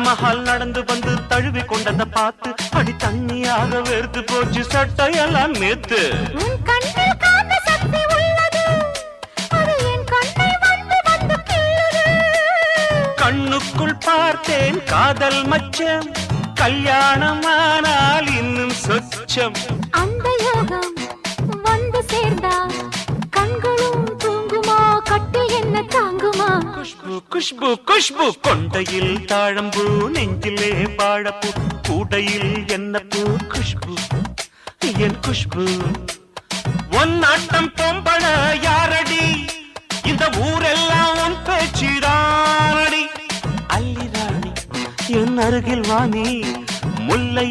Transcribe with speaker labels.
Speaker 1: தாஜ்மஹால் நடந்து வந்து தழுவி கொண்டத பார்த்து அடி தண்ணியாக வெறுத்து போச்சு சட்டையெல்லாம் நேத்து.
Speaker 2: உன் கண்ணில் காந்த சக்தி உள்ளது, அது என் கண்ணை வந்து வந்து கிள்ளுது.
Speaker 1: கண்ணுக்குள் பார்த்தேன் காதல் மச்சம், கல்யாணமானால் இன்னும் சொச்சம்.
Speaker 2: அந்த யோகம் வந்து சேர்ந்தா கண்களும் தூங்குமா, கட்டில் என்ன தாங்குமா?
Speaker 1: குஷ்பு குஷ்பு குஷ்பு, கொண்டையில் தாழம்பூ, நெஞ்சிலே வாழப்பூ, கூடையில் என்ன பூ? குஷ்பு என் குஷ்பு. ஒன் ஆட்டம் பொம்பள யாரடி, இந்த ஊரெல்லாம் உன் பேச்சிடானடி. அல்லி ராணி என் அருகில் வாணி, முல்லை